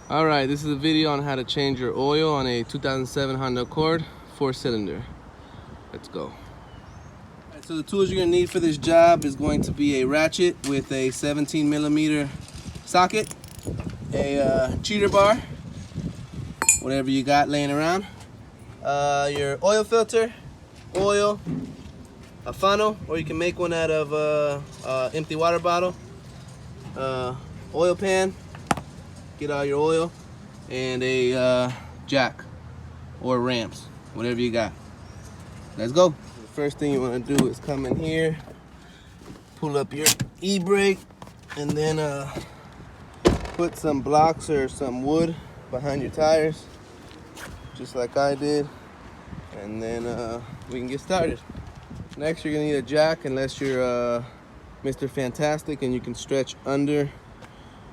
Alright, this is a video on how to change your oil on a 2007 Honda Accord 4-cylinder. Let's go. Alright, so the tools you're going to need for this job is going to be a ratchet with a 17mm socket, a cheater bar, whatever you got laying around, your oil filter, oil, a funnel, or you can make one out of empty water bottle, oil pan, get all your oil, and a jack or ramps, whatever you got. Let's go. The first thing you want to do is come in here, pull up your e-brake, and then put some blocks or some wood behind your tires, just like I did, and then we can get started. Next, you're gonna need a jack, unless you're Mr. Fantastic and you can stretch under.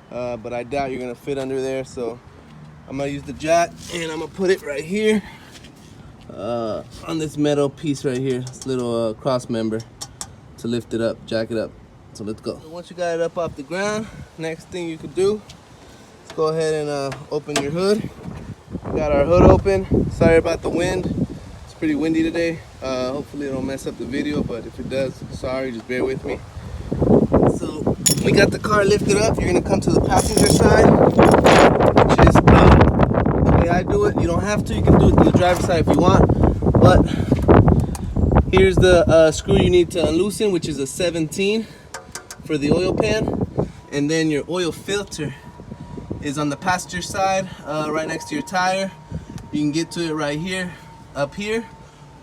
But I doubt you're gonna fit under there, so I'm gonna use the jack and I'm gonna put it right here on this metal piece right here, this little cross member to lift it up, jack it up. So let's go. So once you got it up off the ground, next thing you could do is go ahead and open your hood. We got our hood open. Sorry about the wind. It's pretty windy today. Hopefully it don't mess up the video, but if it does, sorry, just bear with me. So we got the car lifted up. You're gonna come to the passenger side, which is the way I do it. You don't have to, you can do it to the driver's side if you want, but here's the screw you need to unloosen, which is a 17 for the oil pan, and then your oil filter is on the passenger side, right next to your tire. You can get to it right here, up here,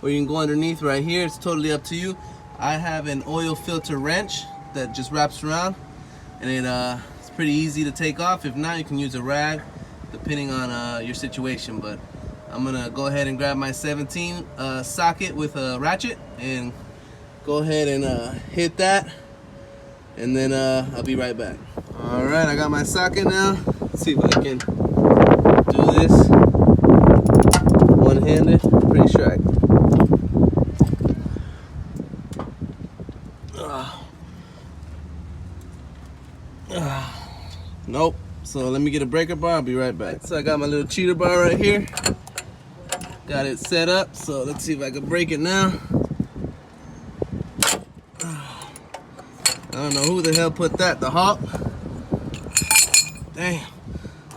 or you can go underneath right here. It's totally up to you. I have an oil filter wrench that just wraps around, and it's pretty easy to take off. If not, you can use a rag depending on your situation, but I'm gonna go ahead and grab my 17 socket with a ratchet and go ahead and hit that, and then I'll be right back. Alright, I got my socket now. Let's see if I can do this one-handed. Pretty sure I can. Nope. So let me get a breaker bar. I'll be right back. So I got my little cheater bar right here. Got it set up. So let's see if I can break it now. I don't know who the hell put that. The Hawk. Damn.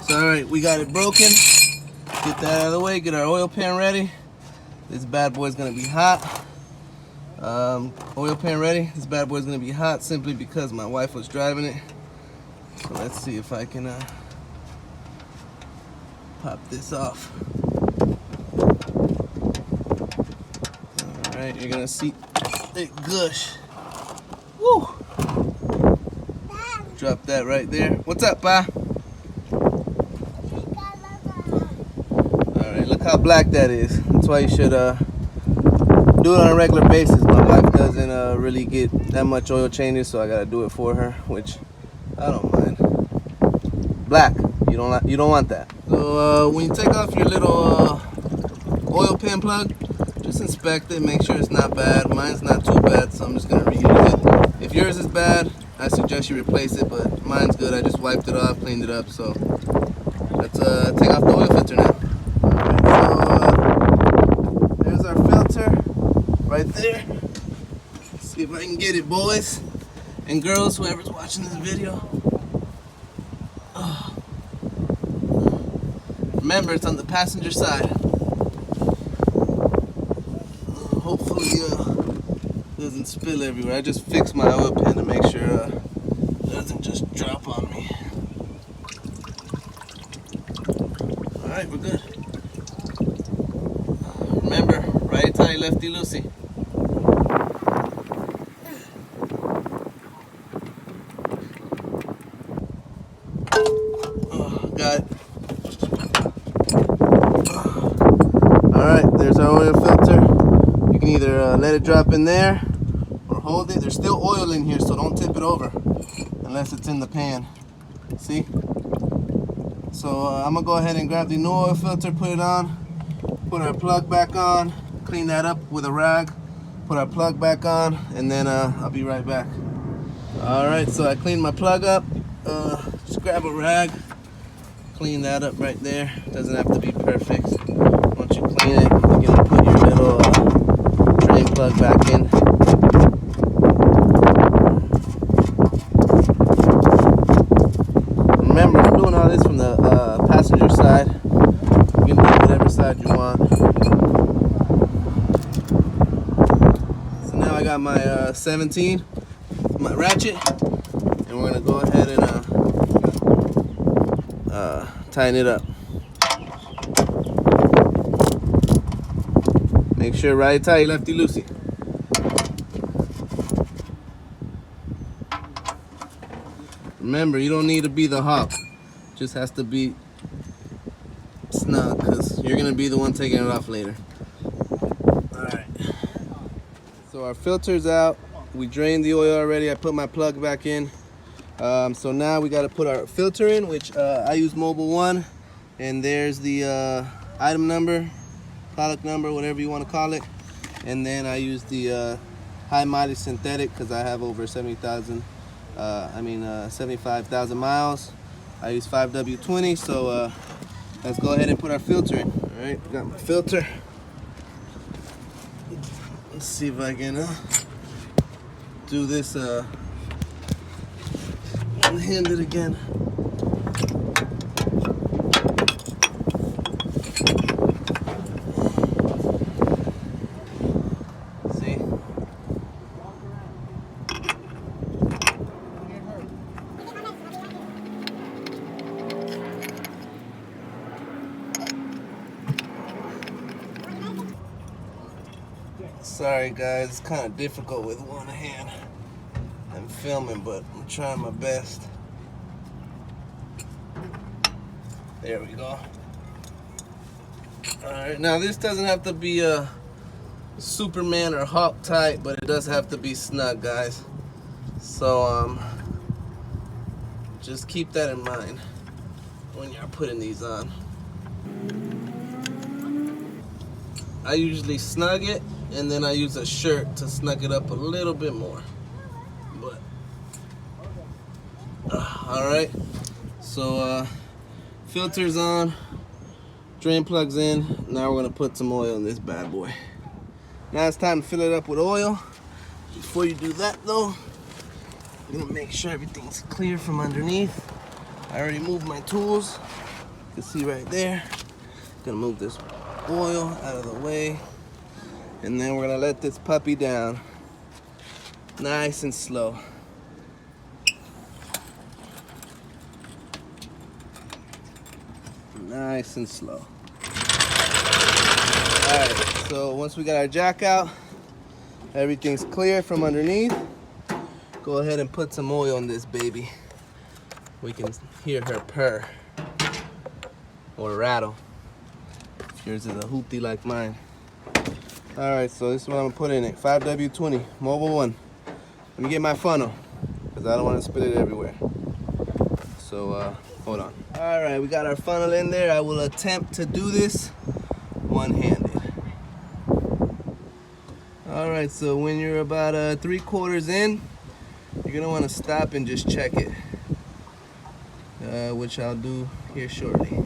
So alright, we got it broken. Get that out of the way. Get our oil pan ready. This bad boy's gonna be hot. Oil pan ready. This bad boy's gonna be hot simply because my wife was driving it. So let's see if I can pop this off. Alright, you're gonna see it gush. Woo! Drop that right there. What's up, Pa? Alright, look how black that is. That's why you should do it on a regular basis. My wife doesn't really get that much oil changes, so I gotta do it for her, which I don't mind. Black, you don't want that. So when you take off your little oil pan plug, just inspect it, make sure it's not bad. Mine's not too bad, so I'm just gonna reuse it. If yours is bad, I suggest you replace it, but mine's good. I just wiped it off, cleaned it up. So let's take off the oil filter now. Alright, so there's our filter right there. Let's see if I can get it, boys and girls, whoever's watching this video. Remember, it's on the passenger side. Hopefully it doesn't spill everywhere. I just fixed my oil pan to make sure it doesn't just drop on me. Alright, we're good. Remember, righty tighty, lefty loosey. Got it. Alright, there's our oil filter. You can either let it drop in there or hold it. There's still oil in here, so don't tip it over unless it's in the pan. See? So I'm going to go ahead and grab the new oil filter, put it on, put our plug back on, clean that up with a rag, put our plug back on, and then I'll be right back. Alright, so I cleaned my plug up. Just grab a rag, clean that up right there. Doesn't have to be perfect. Once you clean it, you're gonna put your little drain plug back in. Remember, I'm doing all this from the passenger side. You can do whatever side you want. So now I got my 17, my ratchet, and we're gonna go ahead and tighten it up. Make sure right tight, lefty loosey. Remember, you don't need to be the hawk. Just has to be snug, because you're gonna be the one taking it off later. Alright. So our filter's out. We drained the oil already. I put my plug back in. So now we got to put our filter in, which I use Mobil 1, and there's the item number, product number, whatever you want to call it. And then I use the high mileage synthetic because I have over 75,000 miles. I use 5W20, so let's go ahead and put our filter in. All right, got my filter. Let's see if I can do this one-handed again. See? Sorry guys, it's kind of difficult with one hand. I'm filming, but I'm trying my best. There we go. Alright, now this doesn't have to be a Superman or Hawk type, but it does have to be snug, guys. So just keep that in mind when you're putting these on. I usually snug it, and then I use a shirt to snug it up a little bit more. But alright, so filter's on, drain plugs in. Now we're gonna put some oil in this bad boy. Now it's time to fill it up with oil. Before you do that though, I'm gonna make sure everything's clear from underneath. I already moved my tools. You can see right there. Gonna move this oil out of the way, and then we're gonna let this puppy down nice and slow. Nice and slow. Alright, so once we got our jack out, everything's clear from underneath, go ahead and put some oil in this baby. We can hear her purr or rattle. Yours is a hoopty like mine. Alright, so this is what I'm gonna put in it. 5W20, Mobil 1. Let me get my funnel, because I don't want to spill it everywhere. So, hold on. Alright, we got our funnel in there. I will attempt to do this one-handed. Alright, so when you're about 3/4 in, you're gonna want to stop and just check it. Which I'll do here shortly.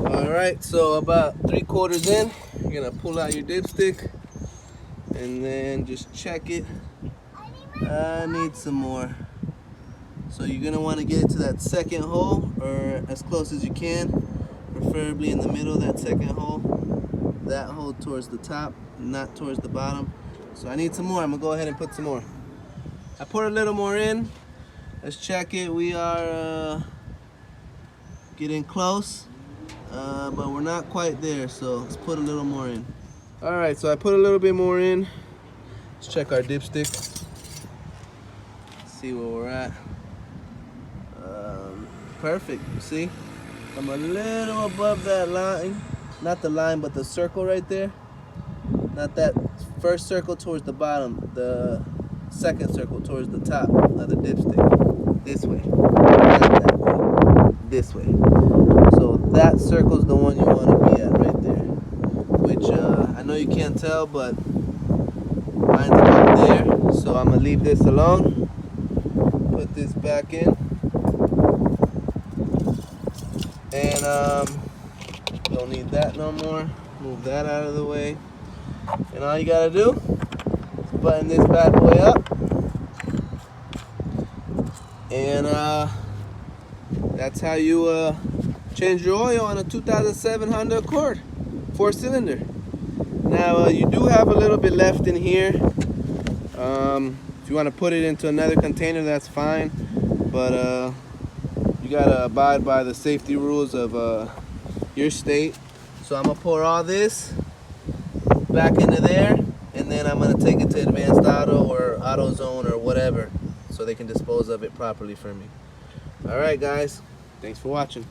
Alright, so about 3/4 in, you're gonna pull out your dipstick and then just check it. I need some more. So you're gonna want to get it to that second hole, or as close as you can, preferably in the middle of that second hole. That hole towards the top, not towards the bottom. So I need some more. I'm gonna go ahead and put some more. I put a little more in. Let's check it. We are getting close. But we're not quite there, so let's put a little more in. Alright, so I put a little bit more in. Let's check our dipstick. See where we're at. Perfect, you see? I'm a little above that line. Not the line, but the circle right there. Not that first circle towards the bottom, the second circle towards the top of the dipstick. This way. Not that way. This way. So that circle's the one you want to be at right there. Which I know you can't tell, but mine's about there. So I'm gonna leave this alone. Put this back in. don't need that no more. Move that out of the way. And all you gotta do is button this bad boy up. And that's how you change your oil on a 2007 Honda Accord 4-cylinder. Now you do have a little bit left in here. If you want to put it into another container, that's fine, but you gotta abide by the safety rules of your state. So I'm gonna pour all this back into there, and then I'm gonna take it to Advanced Auto or AutoZone or whatever, so they can dispose of it properly for me. All right, guys, thanks for watching.